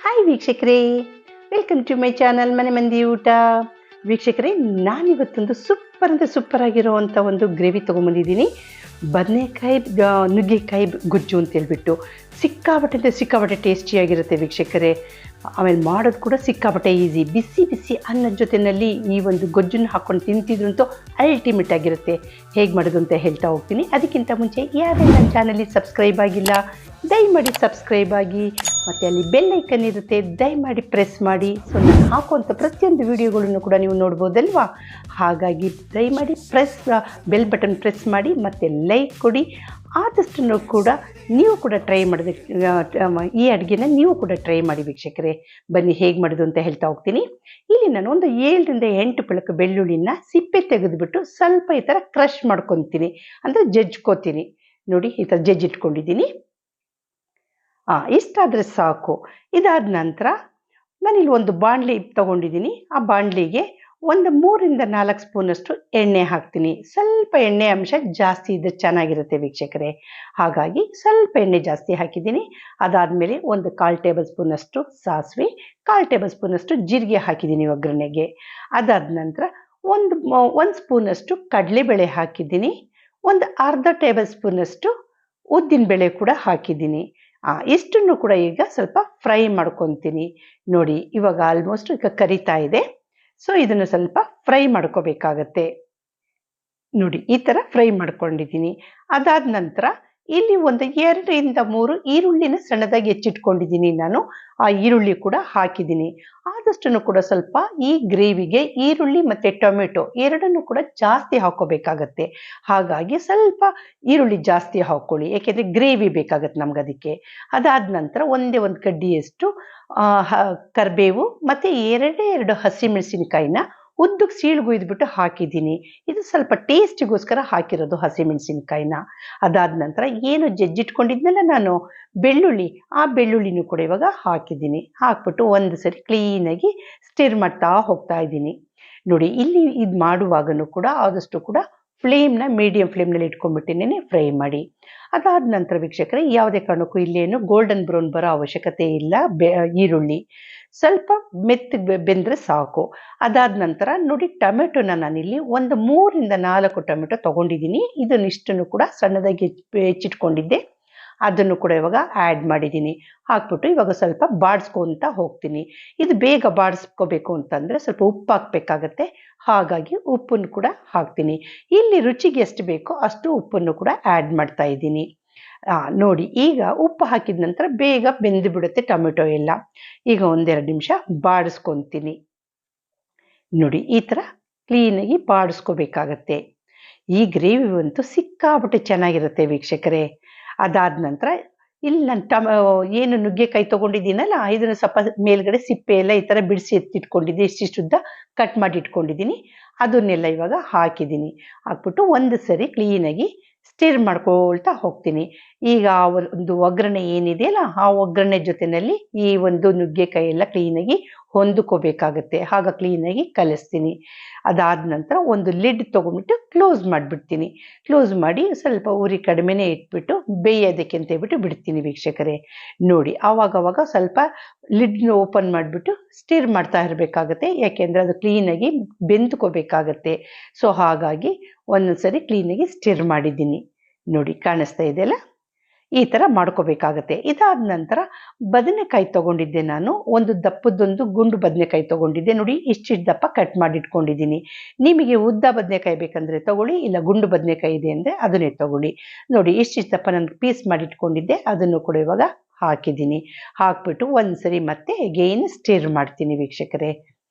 Hi ವೀಕ್ಷಕರೇ, welcome to my channel ಮನೆ ಮಂದಿ ಊಟ. ವೀಕ್ಷಕರೇ, ನಾನಿವತ್ತೊಂದು ಸೂಪರ್ ಅಂದರೆ ಸೂಪರ್ ಆಗಿರೋವಂಥ ಒಂದು ಗ್ರೇವಿ ತೊಗೊಂಬಂದಿದ್ದೀನಿ. ಬದನೆಕಾಯಿ ನುಗ್ಗೆಕಾಯಿ ಗೊಜ್ಜು ಅಂತ ಹೇಳ್ಬಿಟ್ಟು ಸಿಕ್ಕಾಪಟ್ಟೆ ಟೇಸ್ಟಿಯಾಗಿರುತ್ತೆ ವೀಕ್ಷಕರೇ. ಆಮೇಲೆ ಮಾಡೋದು ಕೂಡ ಸಿಕ್ಕಾಪಟ್ಟೆ ಈಸಿ. ಬಿಸಿ ಬಿಸಿ ಅನ್ನದ ಜೊತೆಯಲ್ಲಿ ಈ ಒಂದು ಗೊಜ್ಜನ್ನು ಹಾಕ್ಕೊಂಡು ತಿಂತಿದ್ರಂತೂ ಅಲ್ಟಿಮೇಟ್ ಆಗಿರುತ್ತೆ. ಹೇಗೆ ಮಾಡೋದು ಅಂತ ಹೇಳ್ತಾ ಹೋಗ್ತೀನಿ. ಅದಕ್ಕಿಂತ ಮುಂಚೆ ಯಾರೇ ನನ್ನ ಚಾನಲಿಗೆ ಸಬ್ಸ್ಕ್ರೈಬ್ ಆಗಿಲ್ಲ, ದಯಮಾಡಿ ಸಬ್ಸ್ಕ್ರೈಬ್ ಆಗಿ, ಮತ್ತು ಅಲ್ಲಿ ಬೆಲ್ ಐಕನ್ ಇರುತ್ತೆ, ದಯಮಾಡಿ ಪ್ರೆಸ್ ಮಾಡಿ. ಸೊ ನಾನು ಹಾಕುವಂಥ ಪ್ರತಿಯೊಂದು ವಿಡಿಯೋಗಳನ್ನು ಕೂಡ ನೀವು ನೋಡ್ಬೋದಲ್ವಾ. ಹಾಗಾಗಿ ದಯಮಾಡಿ ಬೆಲ್ ಬಟನ್ ಪ್ರೆಸ್ ಮಾಡಿ ಮತ್ತು ಲೈಕ್ ಕೊಡಿ. ಆದಷ್ಟು ಕೂಡ ನೀವು ಕೂಡ ಟ್ರೈ ಮಾಡೋದಕ್ಕೆ ಈ ಅಡುಗೆನ ನೀವು ಕೂಡ ಟ್ರೈ ಮಾಡಿ ವೀಕ್ಷಕರೇ. ಬನ್ನಿ ಹೇಗೆ ಮಾಡೋದು ಅಂತ ಹೇಳ್ತಾ ಹೋಗ್ತೀನಿ. ಇಲ್ಲಿ ನಾನು ಒಂದು 7 ರಿಂದ 8 ಪಳಕ ಬೆಳ್ಳುಳ್ಳಿನ ಸಿಪ್ಪೆ ತೆಗೆದುಬಿಟ್ಟು ಸ್ವಲ್ಪ ಈ ಥರ ಕ್ರಷ್ ಮಾಡ್ಕೊತೀನಿ, ಅಂದರೆ ಜಜ್ಕೋತೀನಿ. ನೋಡಿ, ಈ ಥರ ಜಜ್ಜಿಟ್ಕೊಂಡಿದ್ದೀನಿ. ಇಷ್ಟಾದರೆ ಸಾಕು. ಇದಾದ ನಂತರ ನಾನಿಲ್ಲಿ ಒಂದು ಬಾಣಲಿ ತೊಗೊಂಡಿದ್ದೀನಿ. ಆ ಬಾಣಲಿಗೆ ಒಂದು 3 ರಿಂದ 4 ಸ್ಪೂನಷ್ಟು ಎಣ್ಣೆ ಹಾಕ್ತೀನಿ. ಸ್ವಲ್ಪ ಎಣ್ಣೆ ಅಂಶ ಜಾಸ್ತಿ ಇದ್ದರೆ ಚೆನ್ನಾಗಿರುತ್ತೆ ವೀಕ್ಷಕರೇ, ಹಾಗಾಗಿ ಸ್ವಲ್ಪ ಎಣ್ಣೆ ಜಾಸ್ತಿ ಹಾಕಿದ್ದೀನಿ. ಅದಾದಮೇಲೆ ಒಂದು 1/4 ಟೇಬಲ್ ಸ್ಪೂನಷ್ಟು ಸಾಸಿವೆ, 1/4 ಟೇಬಲ್ ಸ್ಪೂನಷ್ಟು ಜೀರಿಗೆ ಹಾಕಿದ್ದೀನಿ ಒಗ್ಗರಣೆಗೆ. ಅದಾದ ನಂತರ ಒಂದು ಸ್ಪೂನಷ್ಟು ಕಡಲೆಬೇಳೆ ಹಾಕಿದ್ದೀನಿ. ಒಂದು ಅರ್ಧ ಟೇಬಲ್ ಸ್ಪೂನಷ್ಟು ಉದ್ದಿನಬೇಳೆ ಕೂಡ ಹಾಕಿದ್ದೀನಿ. ಇಷ್ಟನ್ನು ಕೂಡ ಈಗ ಸ್ವಲ್ಪ ಫ್ರೈ ಮಾಡ್ಕೊತೀನಿ. ನೋಡಿ, ಇವಾಗ ಆಲ್ಮೋಸ್ಟ್ ಈಗ ಕರಿತಾ ಇದೆ. ಸೊ ಇದನ್ನು ಸ್ವಲ್ಪ ಫ್ರೈ ಮಾಡ್ಕೋಬೇಕಾಗತ್ತೆ. ನೋಡಿ, ಈ ಥರ ಫ್ರೈ ಮಾಡ್ಕೊಂಡಿದ್ದೀನಿ. ಅದಾದ ನಂತರ ಇಲ್ಲಿ ಒಂದು 2 ರಿಂದ 3 ಈರುಳ್ಳಿನ ಸಣ್ಣದಾಗಿ ಹೆಚ್ಚಿಟ್ಕೊಂಡಿದ್ದೀನಿ ನಾನು. ಆ ಈರುಳ್ಳಿ ಕೂಡ ಹಾಕಿದ್ದೀನಿ. ಆದಷ್ಟು ಕೂಡ ಸ್ವಲ್ಪ ಈ ಗ್ರೇವಿಗೆ ಈರುಳ್ಳಿ ಮತ್ತು ಟೊಮೆಟೊ ಎರಡನ್ನೂ ಕೂಡ ಜಾಸ್ತಿ ಹಾಕೋಬೇಕಾಗತ್ತೆ. ಹಾಗಾಗಿ ಸ್ವಲ್ಪ ಈರುಳ್ಳಿ ಜಾಸ್ತಿ ಹಾಕ್ಕೊಳ್ಳಿ, ಏಕೆಂದರೆ ಗ್ರೇವಿ ಬೇಕಾಗತ್ತೆ ನಮ್ಗೆ ಅದಕ್ಕೆ. ಅದಾದ ನಂತರ ಒಂದೇ ಒಂದು ಕಡ್ಡಿಯಷ್ಟು ಕರಿಬೇವು ಮತ್ತು 2 ಹಸಿಮೆಣಸಿನಕಾಯಿನ ಉದ್ದಕ್ಕೆ ಸೀಳ್ಗುಯ್ದುಬಿಟ್ಟು ಹಾಕಿದ್ದೀನಿ. ಇದು ಸ್ವಲ್ಪ ಟೇಸ್ಟಿಗೋಸ್ಕರ ಹಾಕಿರೋದು ಹಸಿಮೆಣಸಿನಕಾಯಿನ. ಅದಾದ ನಂತರ ಏನು ಜಜ್ಜಿಟ್ಕೊಂಡಿದ್ನಲ್ಲ ನಾನು ಬೆಳ್ಳುಳ್ಳಿ, ಆ ಬೆಳ್ಳುಳ್ಳಿನೂ ಕೂಡ ಇವಾಗ ಹಾಕಿದ್ದೀನಿ. ಹಾಕ್ಬಿಟ್ಟು ಒಂದು ಸರಿ ಕ್ಲೀನಾಗಿ ಸ್ಟಿರ್ ಮಾಡ್ತಾ ಹೋಗ್ತಾ ಇದ್ದೀನಿ. ನೋಡಿ, ಇಲ್ಲಿ ಇದು ಮಾಡುವಾಗನೂ ಕೂಡ ಆದಷ್ಟು ಕೂಡ ಫ್ಲೇಮ್ನ ಮೀಡಿಯಂ ಫ್ಲೇಮ್ನಲ್ಲಿ ಇಟ್ಕೊಂಡ್ಬಿಟ್ಟಿನೇ ಫ್ರೈ ಮಾಡಿ. ಅದಾದ ನಂತರ ವೀಕ್ಷಕರೇ, ಯಾವುದೇ ಕಾರಣಕ್ಕೂ ಇಲ್ಲೇನು ಗೋಲ್ಡನ್ ಬ್ರೌನ್ ಬರೋ ಅವಶ್ಯಕತೆ ಇಲ್ಲ. ಈರುಳ್ಳಿ ಸ್ವಲ್ಪ ಮೆತ್ತಗೆ ಬೆಂದರೆ ಸಾಕು. ಅದಾದ ನಂತರ ನೋಡಿ, ಟೊಮೆಟೊನ ನಾನಿಲ್ಲಿ ಒಂದು 3 ರಿಂದ 4 ಟೊಮೆಟೊ ತೊಗೊಂಡಿದ್ದೀನಿ. ಇದನ್ನಿಷ್ಟನ್ನು ಕೂಡ ಸಣ್ಣದಾಗಿ ಹೆಚ್ಚಿಟ್ಕೊಂಡಿದ್ದೆ, ಅದನ್ನು ಕೂಡ ಇವಾಗ ಆ್ಯಡ್ ಮಾಡಿದ್ದೀನಿ. ಹಾಕ್ಬಿಟ್ಟು ಇವಾಗ ಸ್ವಲ್ಪ ಬಾಡಿಸ್ಕೊತ ಹೋಗ್ತೀನಿ. ಇದು ಬೇಗ ಬಾಡಿಸ್ಕೋಬೇಕು ಅಂತಂದರೆ ಸ್ವಲ್ಪ ಉಪ್ಪು ಹಾಕಬೇಕಾಗತ್ತೆ. ಹಾಗಾಗಿ ಉಪ್ಪನ್ನು ಕೂಡ ಹಾಕ್ತೀನಿ. ಇಲ್ಲಿ ರುಚಿಗೆ ಎಷ್ಟು ಬೇಕೋ ಅಷ್ಟು ಉಪ್ಪನ್ನು ಕೂಡ ಆ್ಯಡ್ ಮಾಡ್ತಾ ಇದ್ದೀನಿ. ನೋಡಿ, ಈಗ ಉಪ್ಪು ಹಾಕಿದ ನಂತರ ಬೇಗ ಬೆಂದು ಬಿಡುತ್ತೆ ಟೊಮೆಟೊ ಎಲ್ಲ. ಈಗ 1-2 ನಿಮಿಷ ಬಾಡಿಸ್ಕೊತೀನಿ. ನೋಡಿ, ಈ ಥರ ಕ್ಲೀನಾಗಿ ಬಾಡಿಸ್ಕೋಬೇಕಾಗತ್ತೆ. ಈ ಗ್ರೇವಿ ಅಂತೂ ಸಿಕ್ಕಾಪಟ್ಟೆ ಚೆನ್ನಾಗಿರುತ್ತೆ ವೀಕ್ಷಕರೇ. ಅದಾದ ನಂತರ ಇಲ್ಲಿ ನಾನು ಏನು ನುಗ್ಗೆಕಾಯಿ ತೊಗೊಂಡಿದ್ದೀನಲ್ಲ, ಇದನ್ನು ಸ್ವಲ್ಪ ಮೇಲ್ಗಡೆ ಸಿಪ್ಪೆ ಎಲ್ಲ ಈ ಥರ ಬಿಡಿಸಿ ಎತ್ತಿಟ್ಕೊಂಡಿದ್ದೆ, ಇಷ್ಟಿಷ್ಟುದ್ದ ಕಟ್ ಮಾಡಿ ಇಟ್ಕೊಂಡಿದ್ದೀನಿ. ಅದನ್ನೆಲ್ಲ ಇವಾಗ ಹಾಕಿದ್ದೀನಿ. ಹಾಕ್ಬಿಟ್ಟು ಒಂದು ಸರಿ ಕ್ಲೀನಾಗಿ ಸ್ಟಿರ್ ಮಾಡ್ಕೊಳ್ತಾ ಹೋಗ್ತೀನಿ. ಈಗ ಒಂದು ಒಗ್ಗರಣೆ ಏನಿದೆಯಲ್ಲ, ಆ ಒಗ್ಗರಣೆ ಜೊತೆಯಲ್ಲಿ ಈ ಒಂದು ನುಗ್ಗೆಕಾಯಿ ಎಲ್ಲ ಕ್ಲೀನಾಗಿ ಹೊಂದ್ಕೋಬೇಕಾಗತ್ತೆ. ಆಗ ಕ್ಲೀನಾಗಿ ಕಲಿಸ್ತೀನಿ. ಅದಾದ ನಂತರ ಒಂದು ಲಿಡ್ ತೊಗೊಂಡ್ಬಿಟ್ಟು ಕ್ಲೋಸ್ ಮಾಡಿಬಿಡ್ತೀನಿ. ಕ್ಲೋಸ್ ಮಾಡಿ ಸ್ವಲ್ಪ ಉರಿ ಕಡಿಮೆನೇ ಇಟ್ಬಿಟ್ಟು ಬೇಯೋದಕ್ಕೆ ಅಂತ ಹೇಳ್ಬಿಟ್ಟು ಬಿಡ್ತೀನಿ ವೀಕ್ಷಕರೇ. ನೋಡಿ, ಆವಾಗವಾಗ ಸ್ವಲ್ಪ ಲಿಡ್ನ ಓಪನ್ ಮಾಡಿಬಿಟ್ಟು ಸ್ಟಿರ್ ಮಾಡ್ತಾ ಇರಬೇಕಾಗತ್ತೆ, ಯಾಕೆಂದರೆ ಅದು ಕ್ಲೀನಾಗಿ ಬೆಂದ್ಕೋಬೇಕಾಗತ್ತೆ. ಸೊ ಹಾಗಾಗಿ ಒಂದೊಂದು ಸರಿ ಕ್ಲೀನಾಗಿ ಸ್ಟಿರ್ ಮಾಡಿದ್ದೀನಿ. ನೋಡಿ, ಕಾಣಿಸ್ತಾ ಇದೆಯಲ್ಲ, ಈ ಥರ ಮಾಡ್ಕೋಬೇಕಾಗತ್ತೆ. ಇದಾದ ನಂತರ ಬದನೆಕಾಯಿ ತೊಗೊಂಡಿದ್ದೆ ನಾನು. ಒಂದು ದಪ್ಪದೊಂದು ಗುಂಡು ಬದನೆಕಾಯಿ ತೊಗೊಂಡಿದ್ದೆ. ನೋಡಿ, ಇಷ್ಟಿಷ್ಟು ದಪ್ಪ ಕಟ್ ಮಾಡಿ ಇಟ್ಕೊಂಡಿದ್ದೀನಿ. ನಿಮಗೆ ಉದ್ದ ಬದನೆಕಾಯಿ ಬೇಕಂದರೆ ತೊಗೊಳ್ಳಿ, ಇಲ್ಲ ಗುಂಡು ಬದನೆಕಾಯಿ ಇದೆ ಅಂದರೆ ಅದನ್ನೇ ತೊಗೊಳ್ಳಿ. ನೋಡಿ, ಇಷ್ಟಿಷ್ಟು ದಪ್ಪ ನಾನು ಪೀಸ್ ಮಾಡಿ ಇಟ್ಕೊಂಡಿದ್ದೆ, ಅದನ್ನು ಕೂಡ ಇವಾಗ ಹಾಕಿದ್ದೀನಿ. ಹಾಕ್ಬಿಟ್ಟು ಒಂದು ಸರಿ ಮತ್ತೆ ಅಗೇನ್ ಸ್ಟಿರ್ ಮಾಡ್ತೀನಿ ವೀಕ್ಷಕರೇ.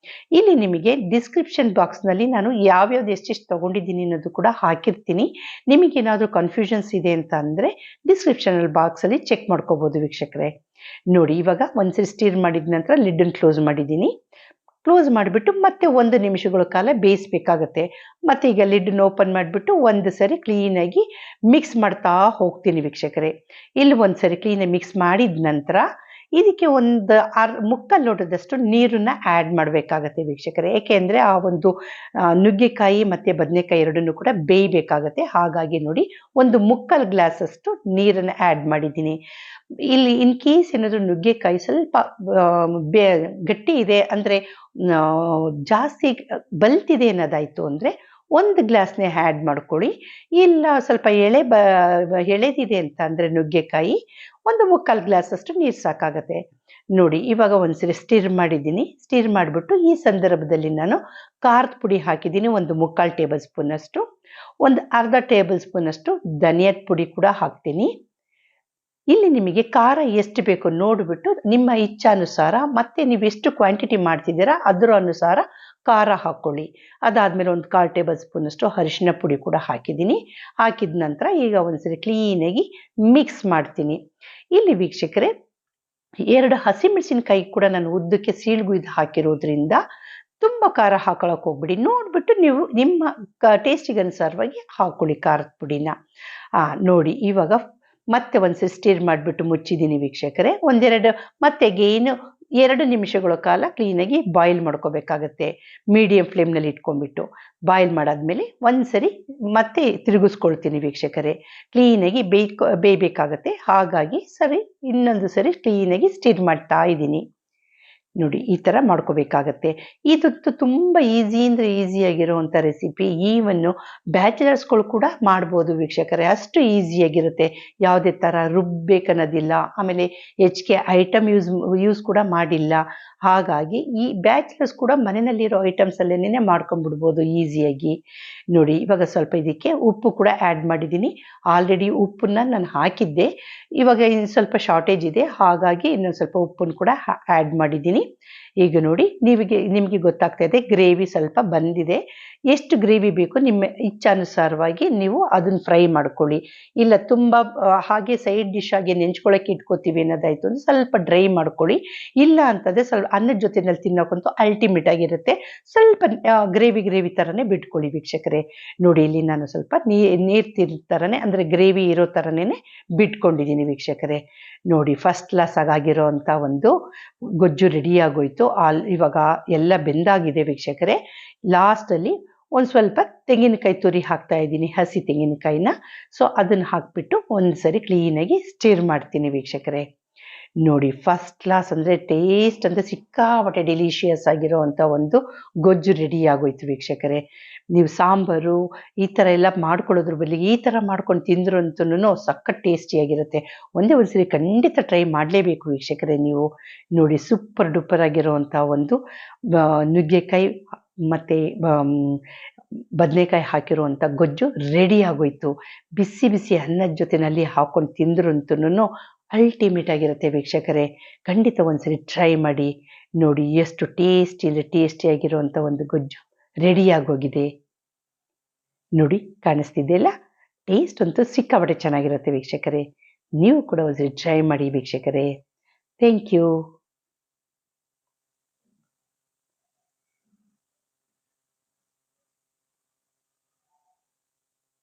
ಇಲ್ಲಿ ನಿಮಗೆ ಡಿಸ್ಕ್ರಿಪ್ಷನ್ ಬಾಕ್ಸ್ನಲ್ಲಿ ನಾನು ಯಾವ್ಯಾವ್ದು ಎಷ್ಟೆಷ್ಟು ತೊಗೊಂಡಿದ್ದೀನಿ ಅನ್ನೋದು ಕೂಡ ಹಾಕಿರ್ತೀನಿ. ನಿಮಗೇನಾದರೂ ಕನ್ಫ್ಯೂಷನ್ಸ್ ಇದೆ ಅಂತ ಅಂದರೆ ಡಿಸ್ಕ್ರಿಪ್ಷನಲ್ ಬಾಕ್ಸಲ್ಲಿ ಚೆಕ್ ಮಾಡ್ಕೋಬೋದು ವೀಕ್ಷಕರೇ. ನೋಡಿ, ಇವಾಗ ಒಂದ್ಸರಿ ಸ್ಟಿರ್ ಮಾಡಿದ ನಂತರ ಲಿಡ್ಡನ್ನು ಕ್ಲೋಸ್ ಮಾಡಿದ್ದೀನಿ. ಕ್ಲೋಸ್ ಮಾಡಿಬಿಟ್ಟು ಮತ್ತೆ 1 ನಿಮಿಷಗಳ ಕಾಲ ಬೇಯಿಸ್ಬೇಕಾಗತ್ತೆ. ಮತ್ತು ಈಗ ಲಿಡ್ಡನ್ನು ಓಪನ್ ಮಾಡಿಬಿಟ್ಟು ಒಂದು ಸರಿ ಕ್ಲೀನಾಗಿ ಮಿಕ್ಸ್ ಮಾಡ್ತಾ ಹೋಗ್ತೀನಿ ವೀಕ್ಷಕರೇ. ಇಲ್ಲಿ ಒಂದು ಸರಿ ಕ್ಲೀನಾಗಿ ಮಿಕ್ಸ್ ಮಾಡಿದ ನಂತರ ಇದಕ್ಕೆ ಒಂದು ಮುಕ್ಕಾಲು ಲೋಟದಷ್ಟು ನೀರನ್ನ ಆ್ಯಡ್ ಮಾಡಬೇಕಾಗತ್ತೆ ವೀಕ್ಷಕರೇ. ಏಕೆಂದರೆ ಆ ಒಂದು ನುಗ್ಗೆಕಾಯಿ ಮತ್ತು ಬದನೆಕಾಯಿ ಎರಡನ್ನೂ ಕೂಡ ಬೇಯಬೇಕಾಗತ್ತೆ. ಹಾಗಾಗಿ ನೋಡಿ, ಒಂದು ಮುಕ್ಕಾಲು ಗ್ಲಾಸಷ್ಟು ನೀರನ್ನು ಆ್ಯಡ್ ಮಾಡಿದ್ದೀನಿ. ಇಲ್ಲಿ ಇನ್ ಕೇಸ್ ಏನಾದರೂ ನುಗ್ಗೆಕಾಯಿ ಸ್ವಲ್ಪ ಗಟ್ಟಿ ಇದೆ ಅಂದರೆ, ಜಾಸ್ತಿ ಬಲ್ತಿದೆ ಅನ್ನೋದಾಯಿತು ಅಂದರೆ ಒಂದು ಗ್ಲಾಸ್ನೇ ಆ್ಯಡ್ ಮಾಡ್ಕೊಳ್ಳಿ. ಇಲ್ಲ ಸ್ವಲ್ಪ ಎಳೆದಿದೆ ಅಂತ ಅಂದರೆ ನುಗ್ಗೆಕಾಯಿ, ಒಂದು ಮುಕ್ಕಾಲು ಗ್ಲಾಸಷ್ಟು ನೀರು ಸಾಕಾಗತ್ತೆ. ನೋಡಿ, ಇವಾಗ ಒಂದ್ಸರಿ ಸ್ಟಿರ್ ಮಾಡಿದ್ದೀನಿ. ಸ್ಟಿರ್ ಮಾಡಿಬಿಟ್ಟು ಈ ಸಂದರ್ಭದಲ್ಲಿ ನಾನು ಖಾರದ ಪುಡಿ ಹಾಕಿದ್ದೀನಿ, ಒಂದು ಮುಕ್ಕಾಲು ಟೇಬಲ್ ಸ್ಪೂನಷ್ಟು. ಒಂದು ಅರ್ಧ ಟೇಬಲ್ ಸ್ಪೂನಷ್ಟು ಧನಿಯಾದ ಪುಡಿ ಕೂಡ ಹಾಕ್ತೀನಿ. ಇಲ್ಲಿ ನಿಮಗೆ ಖಾರ ಎಷ್ಟು ಬೇಕೋ ನೋಡಿಬಿಟ್ಟು ನಿಮ್ಮ ಇಚ್ಛಾನುಸಾರ ಮತ್ತು ನೀವು ಎಷ್ಟು ಕ್ವಾಂಟಿಟಿ ಮಾಡ್ತಿದ್ದೀರಾ ಅದರ ಅನುಸಾರ ಖಾರ ಹಾಕ್ಕೊಳ್ಳಿ. ಅದಾದಮೇಲೆ ಒಂದು 1/4 ಟೇಬಲ್ ಸ್ಪೂನಷ್ಟು ಅರಿಶಿನ ಪುಡಿ ಕೂಡ ಹಾಕಿದ್ದೀನಿ. ಹಾಕಿದ ನಂತರ ಈಗ ಒಂದ್ಸರಿ ಕ್ಲೀನಾಗಿ ಮಿಕ್ಸ್ ಮಾಡ್ತೀನಿ. ಇಲ್ಲಿ ವೀಕ್ಷಕರೇ, 2 ಹಸಿಮೆಣಸಿನಕಾಯಿ ಕೂಡ ನಾನು ಉದ್ದಕ್ಕೆ ಸೀಳ್ಗುಯ್ದು ಹಾಕಿರೋದ್ರಿಂದ ತುಂಬ ಖಾರ ಹಾಕೊಳ್ಳೋಕೆ ಹೋಗ್ಬಿಡಿ. ನೋಡಿಬಿಟ್ಟು ನೀವು ನಿಮ್ಮ ಟೇಸ್ಟಿಗೆ ಅನುಸಾರವಾಗಿ ಹಾಕ್ಕೊಳ್ಳಿ ಖಾರದ ಪುಡಿನ. ನೋಡಿ, ಇವಾಗ ಮತ್ತೆ ಒಂದ್ಸರಿ ಸ್ಟಿರ್ ಮಾಡಿಬಿಟ್ಟು ಮುಚ್ಚಿದ್ದೀನಿ ವೀಕ್ಷಕರೇ. ಮತ್ತೆ ಗೇನು 2 ನಿಮಿಷಗಳ ಕಾಲ ಕ್ಲೀನಾಗಿ ಬಾಯ್ಲ್ ಮಾಡ್ಕೋಬೇಕಾಗತ್ತೆ. ಮೀಡಿಯಂ ಫ್ಲೇಮ್ನಲ್ಲಿ ಇಟ್ಕೊಂಡ್ಬಿಟ್ಟು ಬಾಯ್ಲ್ ಮಾಡಾದ್ಮೇಲೆ ಒಂದ್ಸರಿ ಮತ್ತೆ ತಿರುಗಿಸ್ಕೊಳ್ತೀನಿ ವೀಕ್ಷಕರೇ. ಕ್ಲೀನಾಗಿ ಬೇಯಬೇಕಾಗತ್ತೆ. ಹಾಗಾಗಿ ಇನ್ನೊಂದು ಸರಿ ಕ್ಲೀನಾಗಿ ಸ್ಟಿರ್ ಮಾಡ್ತಾ ಇದ್ದೀನಿ. ನೋಡಿ, ಈ ಥರ ಮಾಡ್ಕೋಬೇಕಾಗತ್ತೆ. ಇದಂತೂ ತುಂಬ ಈಸಿ ಅಂದರೆ ಈಸಿಯಾಗಿರುವಂಥ ರೆಸಿಪಿ. ಈವನ್ನು ಬ್ಯಾಚಲರ್ಸ್ಗಳು ಕೂಡ ಮಾಡ್ಬೋದು ವೀಕ್ಷಕರೇ, ಅಷ್ಟು ಈಸಿಯಾಗಿರುತ್ತೆ. ಯಾವುದೇ ಥರ ರುಬ್ಬೇಕನ್ನೋದಿಲ್ಲ. ಆಮೇಲೆ ಹೆಚ್ಚಿಗೆ ಐಟಮ್ ಯೂಸ್ ಕೂಡ ಮಾಡಿಲ್ಲ. ಹಾಗಾಗಿ ಈ ಬ್ಯಾಚಲರ್ಸ್ ಕೂಡ ಮನೆಯಲ್ಲಿರೋ ಐಟಮ್ಸಲ್ಲೇನೇ ಮಾಡ್ಕೊಂಡ್ಬಿಡ್ಬೋದು ಈಸಿಯಾಗಿ. ನೋಡಿ, ಇವಾಗ ಸ್ವಲ್ಪ ಇದಕ್ಕೆ ಉಪ್ಪು ಕೂಡ ಆ್ಯಡ್ ಮಾಡಿದ್ದೀನಿ. ಆಲ್ರೆಡಿ ಉಪ್ಪನ್ನ ನಾನು ಹಾಕಿದ್ದೆ. ಇವಾಗ ಇನ್ನು ಸ್ವಲ್ಪ ಶಾರ್ಟೇಜ್ ಇದೆ, ಹಾಗಾಗಿ ಇನ್ನೊಂದು ಸ್ವಲ್ಪ ಉಪ್ಪನ್ನು ಕೂಡ ಆ್ಯಡ್ ಮಾಡಿದ್ದೀನಿ. ಈಗ ನೋಡಿ, ನಿಮಗೆ ಗೊತ್ತಾಗ್ತಾ ಇದೆ ಗ್ರೇವಿ ಸ್ವಲ್ಪ ಬಂದಿದೆ. ಎಷ್ಟು ಗ್ರೇವಿ ಬೇಕು ನಿಮ್ಮ ಇಚ್ಛಾನುಸಾರವಾಗಿ ನೀವು ಅದನ್ನು ಫ್ರೈ ಮಾಡ್ಕೊಳ್ಳಿ. ಇಲ್ಲ ತುಂಬ ಹಾಗೆ ಸೈಡ್ ಡಿಶ್ ಆಗಿ ನೆಂಚ್ಕೊಳ್ಳೋಕೆ ಇಟ್ಕೋತೀವಿ ಅನ್ನೋದಾಯಿತು ಅಂದರೆ ಸ್ವಲ್ಪ ಡ್ರೈ ಮಾಡ್ಕೊಳ್ಳಿ. ಇಲ್ಲ ಅಂತಂದರೆ ಸ್ವಲ್ಪ ಅನ್ನದ ಜೊತೆನಲ್ಲಿ ತಿನ್ನೋಕ್ಕಂತೂ ಅಲ್ಟಿಮೇಟ್ ಆಗಿರುತ್ತೆ. ಸ್ವಲ್ಪ ಗ್ರೇವಿ ಥರನೇ ಬಿಟ್ಕೊಳ್ಳಿ ವೀಕ್ಷಕರೇ. ನೋಡಿ, ಇಲ್ಲಿ ನಾನು ಸ್ವಲ್ಪ ನೀರು ಥರನೇ ಅಂದರೆ ಗ್ರೇವಿ ಇರೋ ಥರನೇ ಬಿಟ್ಕೊಂಡಿದ್ದೀನಿ ವೀಕ್ಷಕರೇ. ನೋಡಿ, ಫಸ್ಟ್ ಕ್ಲಾಸ್ ಆಗಿರೋ ಅಂಥ ಒಂದು ಗೊಜ್ಜು ರೆಡಿಯಾಗೋಯ್ತು. ಇವಾಗ ಎಲ್ಲ ಬೆಂದಾಗಿದೆ ವೀಕ್ಷಕರೇ. ಲಾಸ್ಟಲ್ಲಿ ಒಂದು ಸ್ವಲ್ಪ ತೆಂಗಿನಕಾಯಿ ತುರಿ ಹಾಕ್ತಾ ಇದ್ದೀನಿ, ಹಸಿ ತೆಂಗಿನಕಾಯಿನ. ಸೊ ಅದನ್ನು ಹಾಕ್ಬಿಟ್ಟು ಒಂದು ಸರಿ ಕ್ಲೀನಾಗಿ ಸ್ಟಿರ್ ಮಾಡ್ತೀನಿ ವೀಕ್ಷಕರೇ. ನೋಡಿ, ಫಸ್ಟ್ ಕ್ಲಾಸ್ ಅಂದರೆ ಟೇಸ್ಟ್ ಅಂದರೆ ಸಿಕ್ಕಾಪಟ್ಟೆ ಡೆಲಿಷಿಯಸ್ ಆಗಿರೋ ಅಂಥ ಒಂದು ಗೊಜ್ಜು ರೆಡಿ ಆಗೋಯ್ತು ವೀಕ್ಷಕರೇ. ನೀವು ಸಾಂಬಾರು ಈ ಥರ ಎಲ್ಲ ಮಾಡ್ಕೊಳ್ಳೋದ್ರ ಬದಲಿಗೆ ಈ ಥರ ಮಾಡ್ಕೊಂಡು ತಿಂದ್ರು ಅಂತೂ ಸಖತ್ ಟೇಸ್ಟಿಯಾಗಿರುತ್ತೆ. ಒಂದೇ ಒಂದ್ಸರಿ ಖಂಡಿತ ಟ್ರೈ ಮಾಡಲೇಬೇಕು ವೀಕ್ಷಕರೇ ನೀವು. ನೋಡಿ, ಸೂಪರ್ ಡೂಪರ್ ಆಗಿರೋವಂಥ ಒಂದು ನುಗ್ಗೆಕಾಯಿ ಮತ್ತು ಬದನೆಕಾಯಿ ಹಾಕಿರುವಂಥ ಗೊಜ್ಜು ರೆಡಿ ಆಗೋಯ್ತು. ಬಿಸಿ ಬಿಸಿ ಅನ್ನದ ಜೊತೆಯಲ್ಲಿ ಹಾಕ್ಕೊಂಡು ತಿಂದ್ರು ಅಂತೂ ಅಲ್ಟಿಮೇಟ್ ಆಗಿರುತ್ತೆ ವೀಕ್ಷಕರೇ. ಖಂಡಿತ ಒಂದ್ಸರಿ ಟ್ರೈ ಮಾಡಿ. ನೋಡಿ, ಎಷ್ಟು ಟೇಸ್ಟಿಯಾಗಿರುವಂಥ ಒಂದು ಗೊಜ್ಜು ರೆಡಿಯಾಗೋಗಿದೆ. ನೋಡಿ, ಕಾಣಿಸ್ತಿದೆಯಲ್ಲ, ಟೇಸ್ಟ್ ಅಂತೂ ಸಿಕ್ಕಾಪಟ್ಟೆ ಚೆನ್ನಾಗಿರುತ್ತೆ ವೀಕ್ಷಕರೇ. ನೀವು ಕೂಡ ಒಂದ್ಸರಿ ಟ್ರೈ ಮಾಡಿ ವೀಕ್ಷಕರೇ. Thank you.